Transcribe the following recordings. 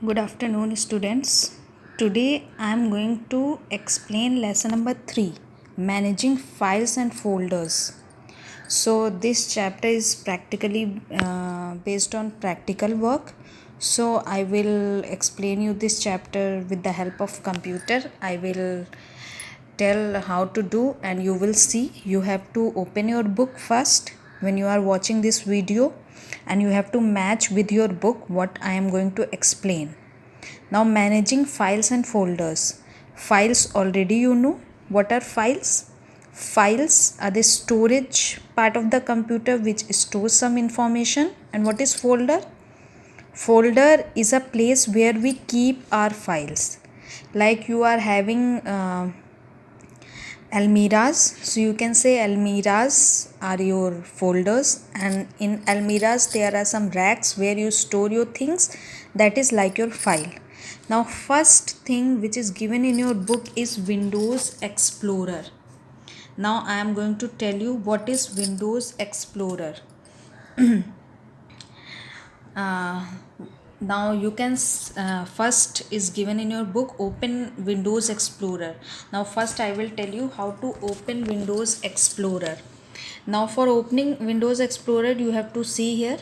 Good afternoon, students. Today I am going to explain lesson number 3, managing files and folders. So, this chapter is practically based on practical work. So, I will explain you this chapter with the help of computer. I will tell how to do, and you will see. You have to open your book first when you are watching this video, and you have to match with your book what I am going to explain. Now, managing files and folders. Files, already you know. What are files? Files are the storage part of the computer which stores some information. And what is folder? Folder is a place where we keep our files. Like you are having almiras, so you can say almiras are your folders, and in almiras there are some racks where you store your things. That is like your file. Now, first thing which is given in your book is Windows Explorer. Now I am going to tell you what is Windows Explorer. Now you can first is given in your book, open Windows Explorer. Now first I will tell you how to open Windows Explorer. Now for opening Windows Explorer, you have to see here.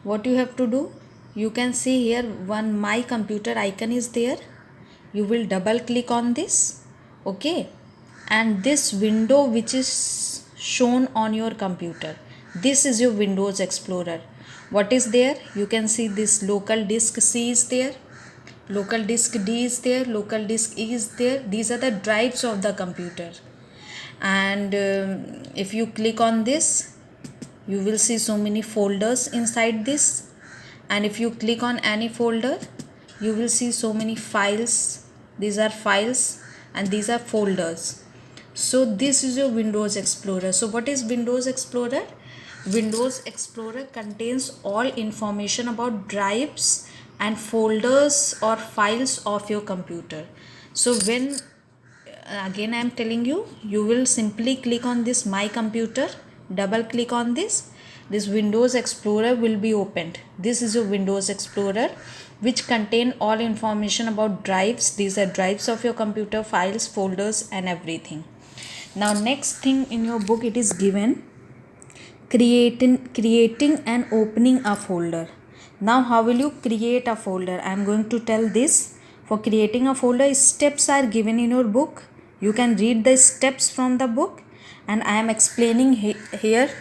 What you have to do, you can see here one my computer icon is there. You will double click on this, okay, and this window which is shown on your computer, this is your Windows Explorer. What is there? You can see this local disk C is there, local disk D is there, local disk E is there. These are the drives of the computer. And if you click on this, you will see so many folders inside this. And if you click on any folder, you will see so many files. These are files and these are folders. So this is your Windows Explorer. So what is Windows Explorer? Windows Explorer contains all information about drives and folders or files of your computer. So when again I am telling you, you will simply click on this my computer, double click on this Windows Explorer will be opened. This is your Windows Explorer which contain all information about drives. These are drives of your computer, files, folders and everything. Now next thing in your book, it is given creating and opening a folder. Now how will you create a folder? I am going to tell this. For creating a folder, steps are given in your book. You can read the steps from the book, and I am explaining here.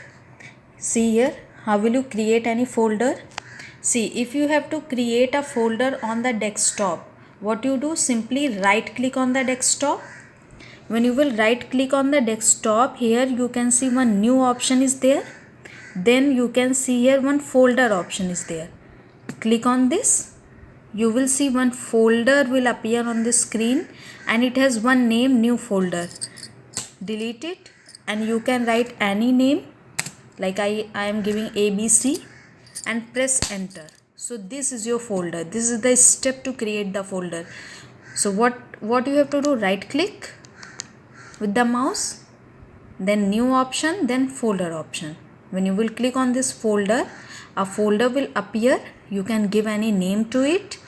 See here, how will you create any folder? See, if you have to create a folder on the desktop, what you do, simply right click on the desktop. When you will right click on the desktop, here you can see one new option is there. Then you can see here one folder option is there. Click on this. You will see one folder will appear on the screen, and it has one name, new folder. Delete it, and you can write any name, like I am giving ABC, and press enter. So this is your folder. This is the step to create the folder. So what you have to do, right click with the mouse, then new option, then folder option. When you will click on this folder, a folder will appear. You can give any name to it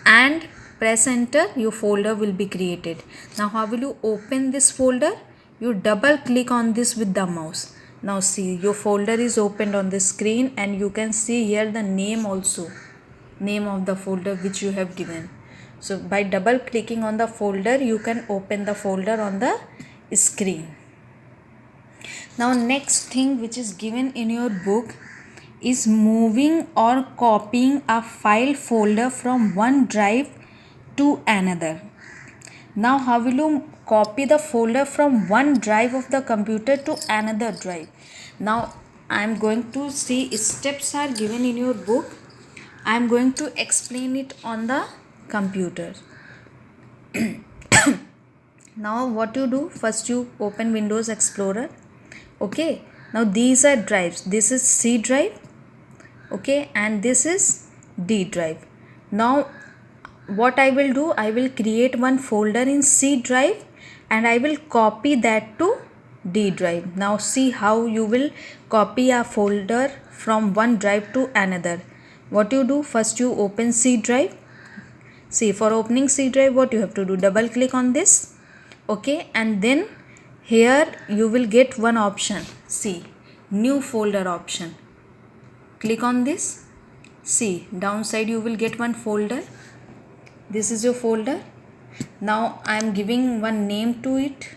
and press enter. Your folder will be created. Now how will you open this folder? You double click on this with the mouse. Now see, your folder is opened on the screen, and you can see here the name also, name of the folder which you have given. So by double clicking on the folder, you can open the folder on the screen. Now next thing which is given in your book is moving or copying a file folder from one drive to another. Now how will you copy the folder from one drive of the computer to another drive? Now I am going to see steps are given in your book. I am going to explain it on the computer. Now what you do, first you open Windows Explorer. Okay, now these are drives. This is C drive, okay, and this is D drive. Now what I will do, I will create one folder in C drive, and I will copy that to D drive. Now see how you will copy a folder from one drive to another. What you do, first you open C drive. See, for opening C drive, what you have to do, double click on this. Okay, and then here you will get one option. See, new folder option. Click on this. See, downside you will get one folder. This is your folder. Now I am giving one name to it.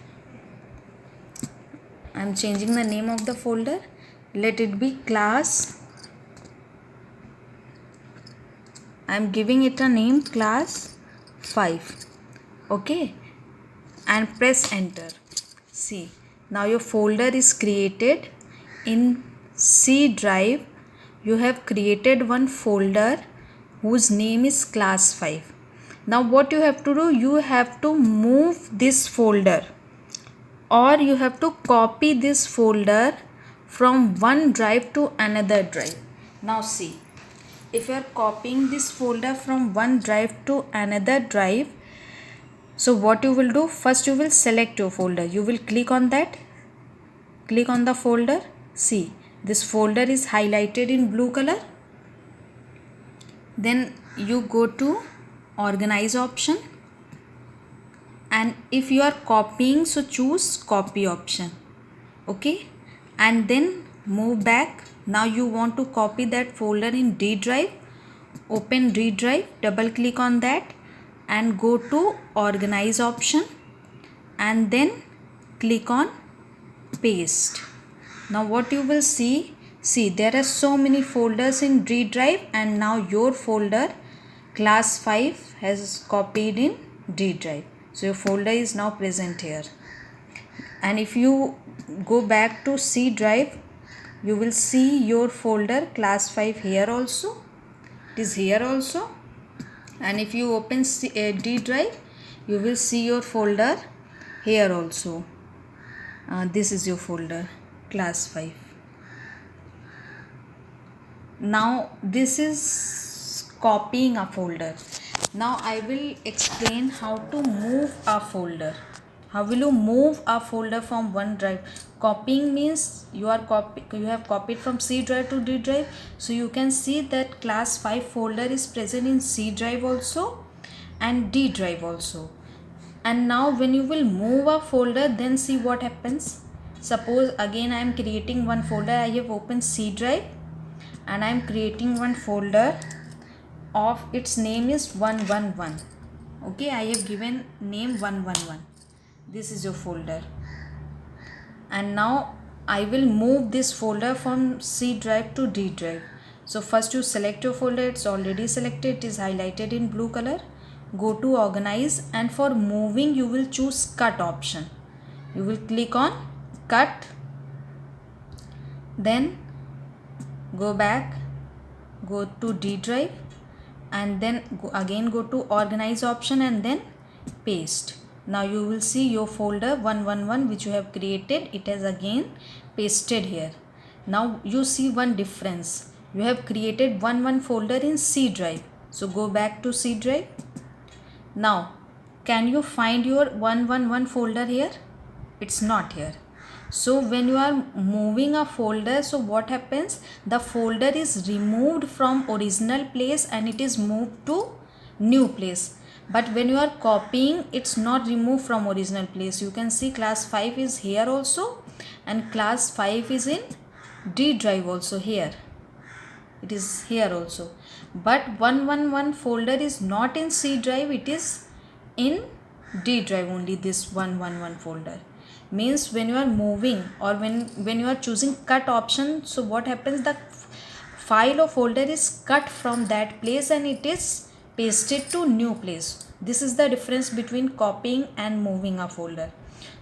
I am changing the name of the folder. Let it be class. I am giving it a name, class 5. Okay, and press enter. See, now your folder is created in C drive. You have created one folder whose name is class 5. Now what you have to do, you have to move this folder, or you have to copy this folder from one drive to another drive. Now see, if you are copying this folder from one drive to another drive, so what you will do, first you will select your folder. You will click on that. Click on the folder. See, this folder is highlighted in blue color. Then you go to organize option, and if you are copying, so choose copy option. Okay, and then move back. Now you want to copy that folder in D drive. Open D drive, double click on that and go to organize option, and then click on paste. Now what you will see, there are so many folders in D drive, and now your folder class 5 has copied in D drive. So your folder is now present here. And if you go back to C drive, you will see your folder class 5 here also. It is here also. And if you open D drive, you will see your folder here also. This is your folder class 5. Now this is copying a folder. Now I will explain how to move a folder. How will you move a folder from one drive? Copying means you have copied from C drive to D drive. So you can see that class 5 folder is present in C drive also and D drive also. And now when you will move a folder, then see what happens. Suppose again I am creating one folder. I have opened C drive and I am creating one folder of its name is 111. Okay, I have given name 111. This is your folder. And now I will move this folder from C drive to D drive. So first you select your folder. It's already selected. It is highlighted in blue color. Go to organize, and for moving you will choose cut option. You will click on cut. Then go back, go to D drive, and then again go to organize option and then paste. Now you will see your folder 111 which you have created. It has again pasted here. Now you see one difference. You have created 111 folder in C drive. So go back to C drive. Now can you find your 111 folder here? It's not here. So when you are moving a folder, so what happens? The folder is removed from original place and it is moved to new place. But when you are copying, it's not removed from original place. You can see class 5 is here also, and class 5 is in D drive also here. It is here also. But 111 folder is not in C drive, it is in D drive only, this 111 folder. Means when you are moving or when you are choosing cut option, so what happens, the file or folder is cut from that place and it is pasted to new place. This is the difference between copying and moving a folder.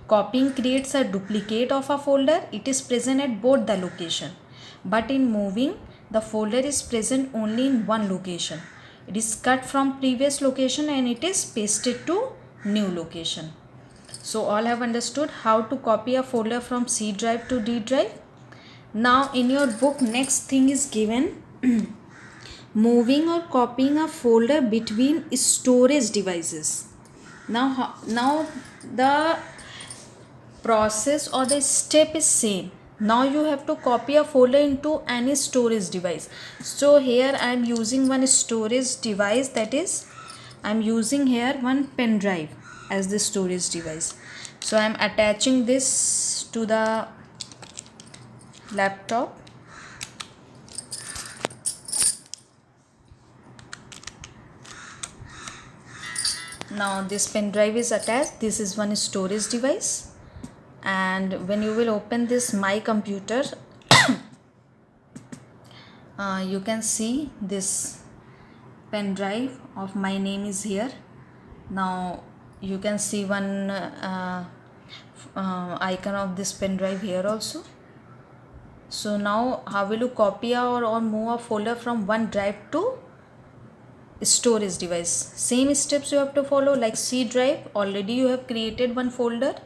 Copying creates a duplicate of a folder. It is present at both the location. But in moving, the folder is present only in one location. It is cut from previous location and it is pasted to new location. So all have understood how to copy a folder from C drive to D drive. Now in your book, next thing is given moving or copying a folder between storage devices. Now the process or the step is same. Now you have to copy a folder into any storage device. So here I am using one storage device, that is I'm using here one pen drive as the storage device. So I'm attaching this to the laptop. Now this pen drive is attached. This is one storage device, and when you will open this My Computer, you can see this pen drive of my name is here. Now you can see one icon of this pen drive here also. So now how will you copy or move a folder from one drive to storage device? Same steps you have to follow. Like C drive, already you have created one folder,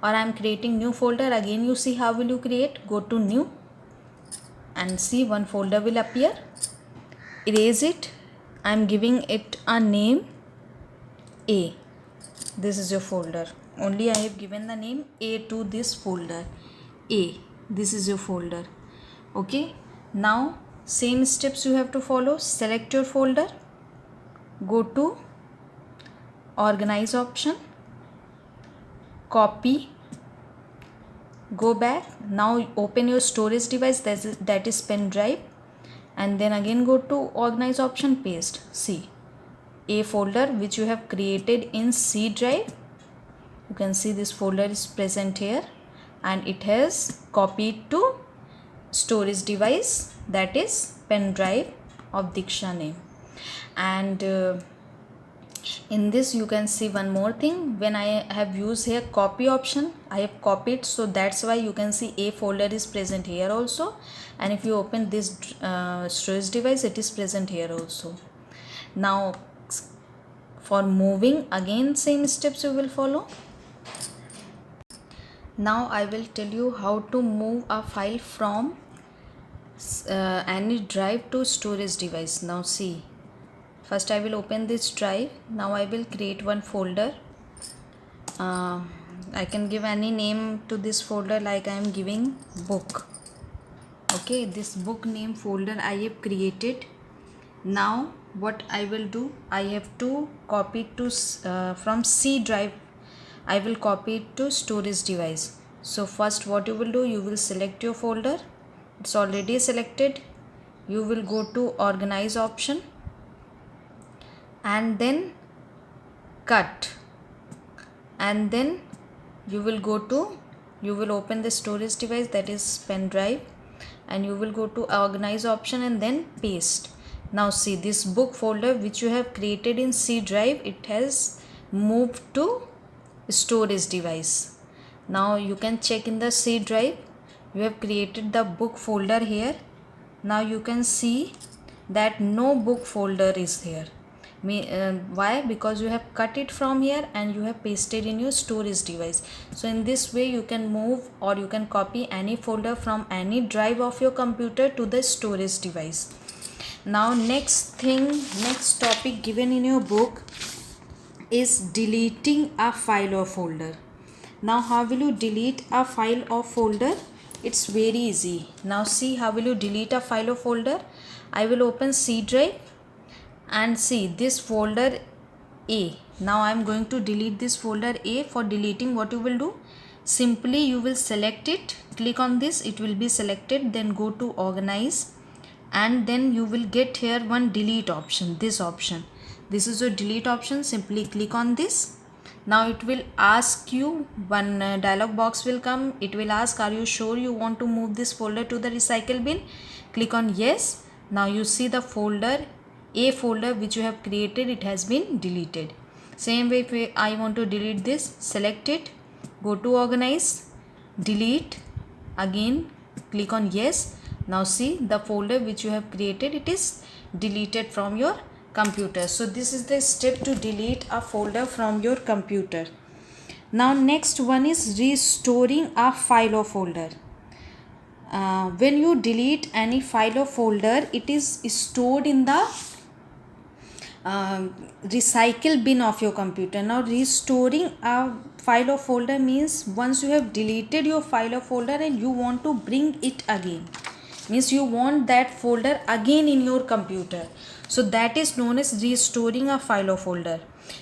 or I am creating new folder. Again you see how will you create. Go to new and see one folder will appear. Erase it. I am giving it a name A. This is your folder. Only I have given the name A to this folder. A. This is your folder. Okay. Now same steps you have to follow. Select your folder. Go to organize option. Copy. Go back. Now open your storage device, that is pen drive, and then again go to organize option, paste. See, A folder which you have created in C drive, you can see this folder is present here, and it has copied to storage device, that is pen drive of Diksha name. And in this you can see one more thing. When I have used here copy option, I have copied, so that's why you can see A folder is present here also, and if you open this storage device, it is present here also. Now for moving, again same steps you will follow. Now I will tell you how to move a file from any drive to storage device. Now see, first I will open this drive. Now I will create one folder. I can give any name to this folder, like I am giving book. Okay, this book name folder I have created. Now what I will do, I have to copy it to from C drive. I will copy it to storage device. So first what you will do, you will select your folder. It's already selected. You will go to organize option and then cut, and then you will open the storage device, that is pen drive, and you will go to organize option and then paste. Now see, this book folder which you have created in C drive, it has moved to storage device. Now you can check in the C drive, you have created the book folder here. Now you can see that no book folder is here. Why? Because you have cut it from here and you have pasted in your storage device. So in this way you can move or you can copy any folder from any drive of your computer to the storage device. Now next topic given in your book is deleting a file or folder. Now how will you delete a file or folder? It's very easy. Now see how will you delete a file or folder. I will open C drive and see this folder A. Now I am going to delete this folder A. For deleting, what you will do, simply you will select it, click on this, it will be selected, then go to organize, and then you will get here one delete option, this option. This is your delete option. Simply click on this. Now it will ask you, one dialog box will come. It will ask, are you sure you want to move this folder to the recycle bin? Click on yes. Now you see the folder A folder which you have created, it has been deleted. Same way, if I want to delete this, select it, go to organize, delete, again click on yes. Now see the folder which you have created, it is deleted from your computer. So this is the step to delete a folder from your computer. Now next one is restoring a file or folder. When you delete any file or folder, it is stored in the recycle bin of your computer. Now restoring a file or folder means once you have deleted your file or folder and you want to bring it again. means you want that folder again in your computer. So that is known as restoring a file or folder.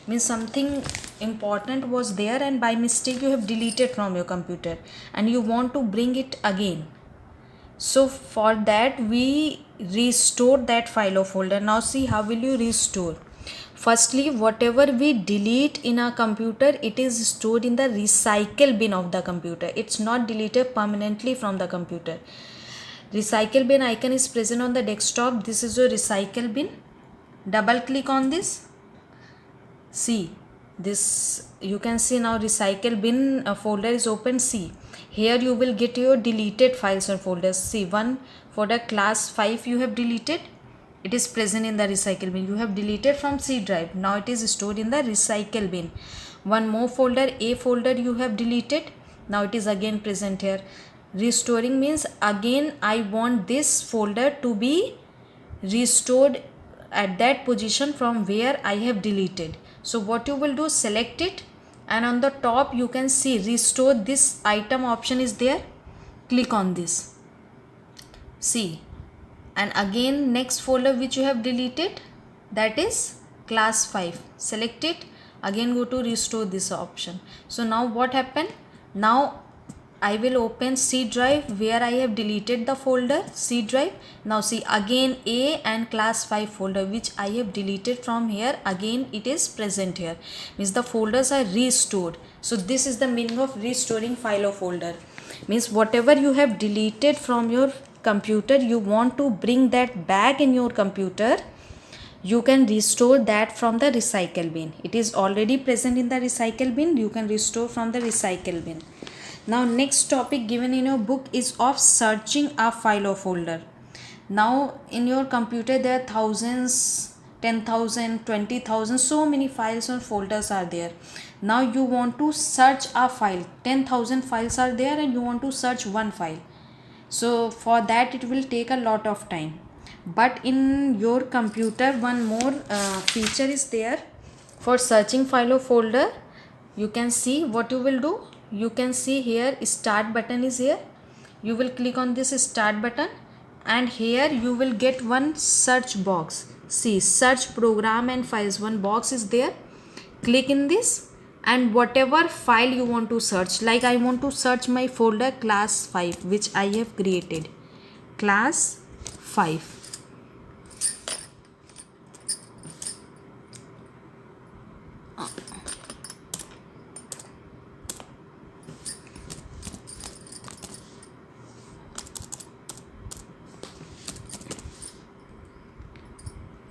Means something important was there and by mistake you have deleted from your computer and you want to bring it again. So for that we restore that file or folder. Now see how will you restore. Firstly, whatever we delete in our computer, it is stored in the recycle bin of the computer. It's not deleted permanently from the computer. Recycle bin icon is present on the desktop. This is your recycle bin. Double click on this. See this, you can see now recycle bin folder is open. See here you will get your deleted files or folders. See one folder class 5 you have deleted, it is present in the recycle bin. You have deleted from C drive, now it is stored in the recycle bin. One more folder, A folder you have deleted, now it is again present here. Restoring means again I want this folder to be restored at that position from where I have deleted. So what you will do, select it and on the top you can see restore this item option is there. Click on this. See, and again next folder which you have deleted, that is class 5. Select it, again go to restore this option. So now what happened, now I will open C drive where I have deleted the folder C drive. Now see again A and class 5 folder which I have deleted from here, again it is present here. Means the folders are restored. So this is the meaning of restoring file or folder. Means whatever you have deleted from your computer, you want to bring that back in your computer, you can restore that from the recycle bin. It is already present in the recycle bin, you can restore from the recycle bin. Now next topic given in your book is of searching a file or folder. Now in your computer there are thousands, 10,000, 20,000, so many files or folders are there. Now you want to search a file, 10,000 files are there and you want to search one file. So for that it will take a lot of time. But in your computer one more feature is there for searching file or folder. You can see what you will do. You can see here start button is here. You will click on this start button and here you will get one search box. See search program and files, one box is there. Click in this and whatever file you want to search, like I want to search my folder class 5 which I have created, class 5.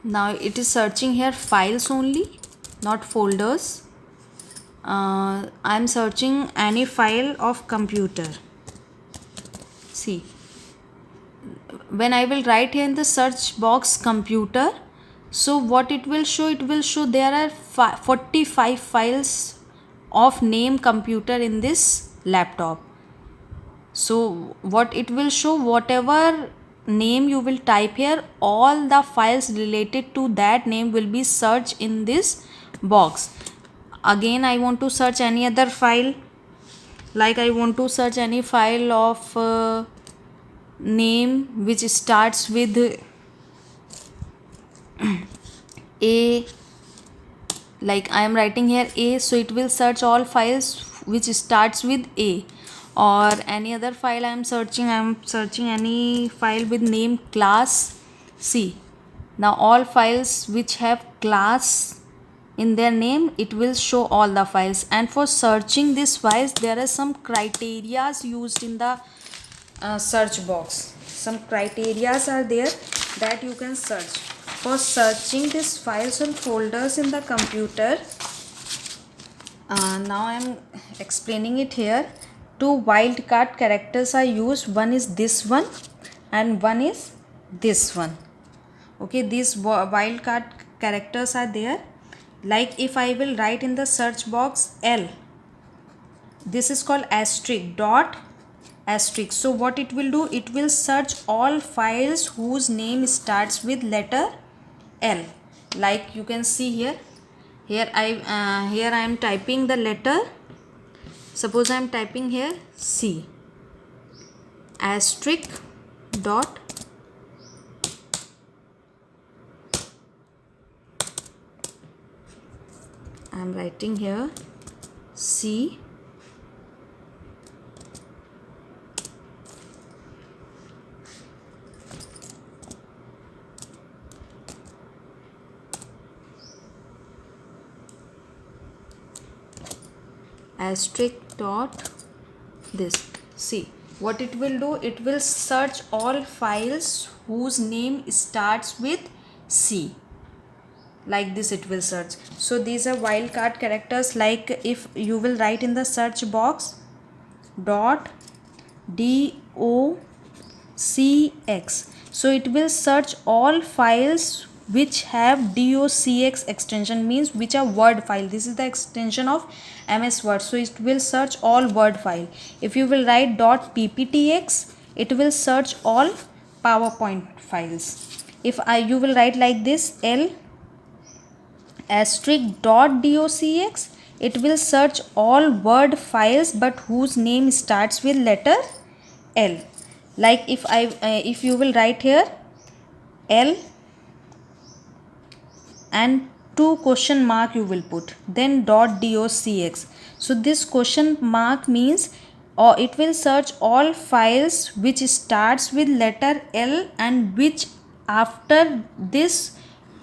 Now it is searching here files only, not folders. I am searching any file of computer. See, when I will write here in the search box computer, so what it will show, it will show there are 45 files of name computer in this laptop. So what it will show, whatever name you will type here, all the files related to that name will be searched in this box. Again I want to search any other file, like I want to search any file of name which starts with A, like I am writing here A, so it will search all files which starts with A. Or any other file I am searching any file with name class C. Now all files which have class in their name, it will show all the files. And for searching these files there are some criterias used in the search box. Some criterias are there that you can search. For searching these files and folders in the computer, now I am explaining it here. Two wildcard characters are used. One is this one and one is this one. Okay, these wildcard characters are there. Like if I will write in the search box L, this is called asterisk, dot asterisk. So what it will do, it will search all files whose name starts with letter L. Like you can see here I am typing the letter. Suppose I am typing here C, asterisk dot I am writing here C asterisk dot this. See what it will do, it will search all files whose name starts with C. Like this it will search. So these are wildcard characters. Like if you will write in the search box dot docx, so it will search all files which have docx extension, means which are word file. This is the extension of MS Word, so it will search all word file. If you will write dot pptx, it will search all PowerPoint files. If you will write like this L asterisk dot docx, it will search all word files but whose name starts with letter L. Like if you will write here L and 2 question mark you will put, then dot docx. So this question mark means, or it will search all files which starts with letter L and which after this,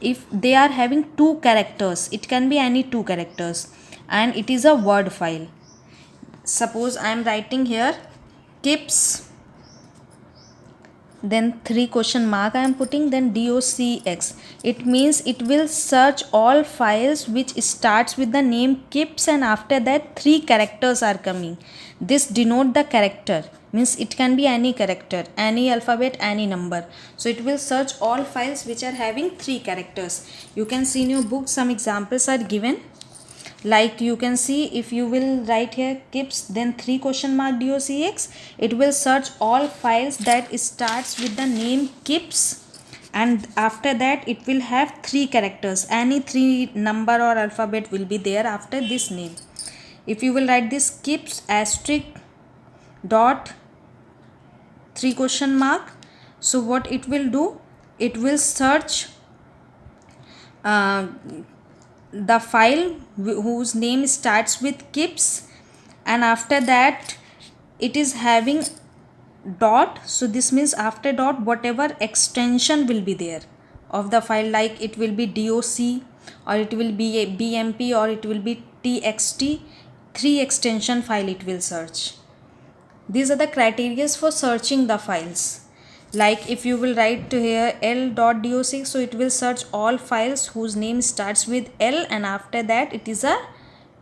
if they are having 2 characters, it can be any 2 characters and it is a word file. Suppose I am writing here KIPS, then 3 question mark I am putting, then docx. It means it will search all files which starts with the name KIPS and after that 3 characters are coming. This denote the character, means it can be any character, any alphabet, any number. So it will search all files which are having 3 characters. You can see in your book some examples are given. Like you can see, if you will write here KIPS then 3 question mark docx, it will search all files that starts with the name KIPS and after that it will have 3 characters, any 3 number or alphabet will be there after this name. If you will write this KIPS asterisk dot 3 question mark, so what it will do, it will search the file whose name starts with KIPS and after that it is having dot. So this means after dot whatever extension will be there of the file, like it will be doc or it will be a bmp or it will be txt, 3 extension file it will search. These are the criteria for searching the files. Like if you will write here l.docx, so it will search all files whose name starts with L and after that it is a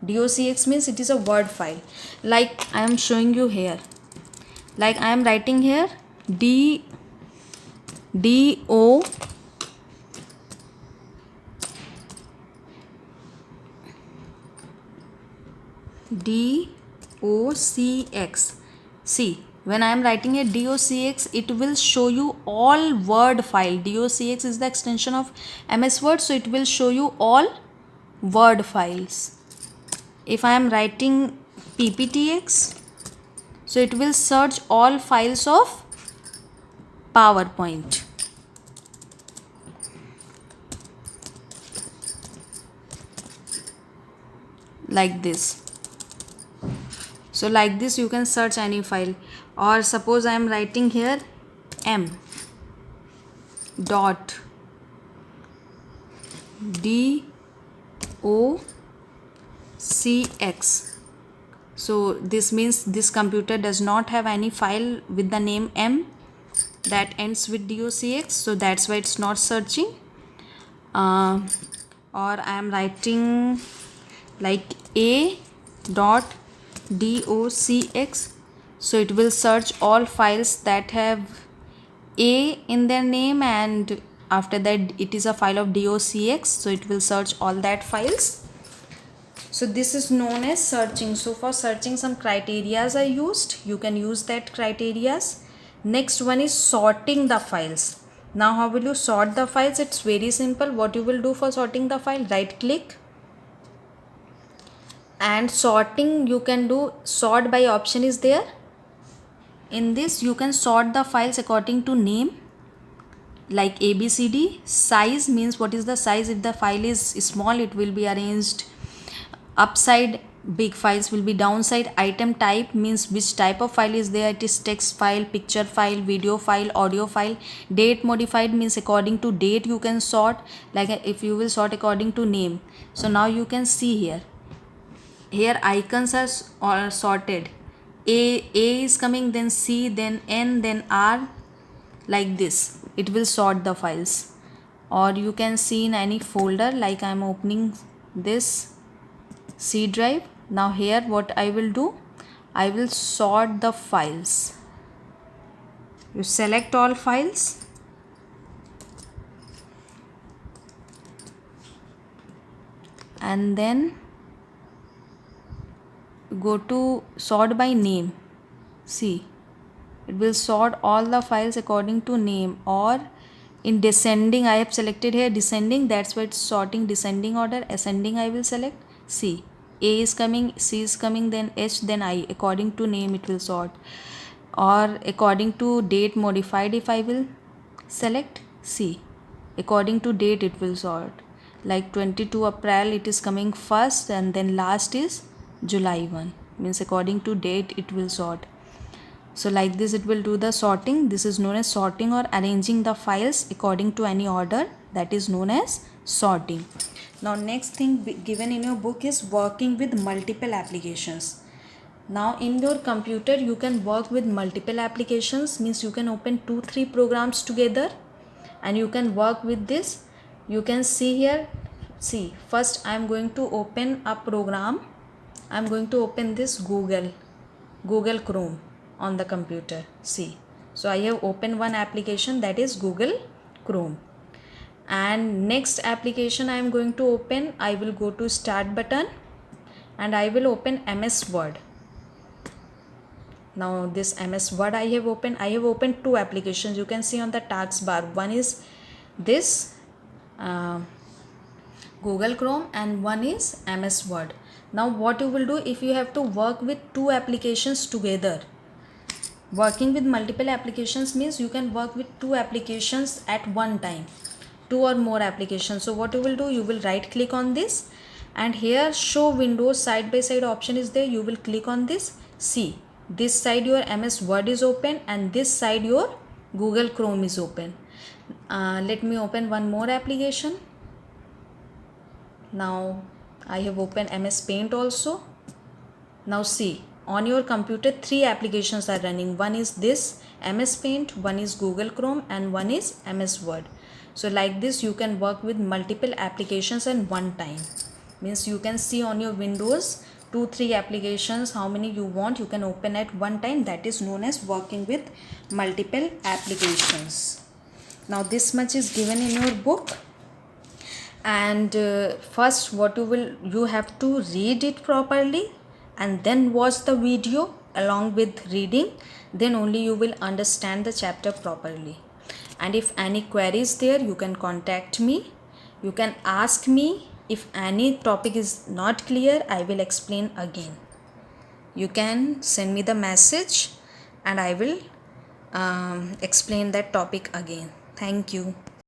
docx, means it is a word file. Like I am showing you here, like I am writing here docx. See, when I am writing a docx, it will show you all word file. Docx is the extension of MS Word, so it will show you all word files. If I am writing pptx, so it will search all files of PowerPoint. Like this. So like this you can search any file. Or suppose I am writing here m dot docx. So this means this computer does not have any file with the name m that ends with docx, so that's why it's not searching. Or I am writing like a dot docx, so it will search all files that have a in their name and after that it is a file of docx, so it will search all that files. So this is known as searching. So for searching some criterias are used, you can use that criterias. Next one is sorting the files. Now how will you sort the files? It's very simple. What you will do for sorting the file, right click and sorting you can do, sort by option is there. In this you can sort the files according to name, like ABCD. Size means what is the size, if the file is small it will be arranged upside big files will be downside. Item type means which type of file is there. It is text file, picture file, video file, audio file. Date modified means according to date you can sort, like if you will sort according to name. So now you can see here icons are sorted. A is coming, then C, then N, then R, like this it will sort the files. Or you can see in any folder, like I am opening this C drive. Now here what I will do, I will sort the files. You select all files, and then go to sort by name. See, it will sort all the files according to name, or in descending. I have selected here descending, that's why it's sorting descending order. Ascending I will select. See, A is coming, C is coming, then H, then I. According to name it will sort. Or according to date modified, if I will select, C, according to date it will sort. Like 22 April it is coming first, and then last is July 1, means according to date it will sort. So like this it will do the sorting. This is known as sorting, or arranging the files according to any order, that is known as sorting. Now next thing given in your book is working with multiple applications. Now in your computer you can work with multiple applications, means you can open 2-3 programs together and you can work with this. You can see here, see, first I am going to open a program. I am going to open this Google Chrome on the computer. See, so I have opened one application, that is Google Chrome. And next application I am going to open, I will go to start button and I will open MS Word. Now this MS Word I have opened 2 applications. You can see on the taskbar, one is this Google Chrome and one is MS Word. Now what you will do, if you have to work with 2 applications together, working with multiple applications means you can work with 2 applications at one time, 2 or more applications. So what you will do, you will right click on this, and here show windows side by side option is there. You will click on this. See, this side your MS Word is open and this side your Google Chrome is open. Let me open one more application. Now I have opened MS Paint also. Now see, on your computer 3 applications are running. One is this MS Paint, one is Google Chrome, and one is MS Word. So like this you can work with multiple applications at one time. Means you can see on your Windows 2-3 applications, how many you want you can open at one time. That is known as working with multiple applications. Now this much is given in your book. And first what you have to read it properly and then watch the video along with reading, then only you will understand the chapter properly. And if any queries there, you can contact me. You can ask me. If any topic is not clear, I will explain again. You can send me the message and I will explain that topic again. Thank you.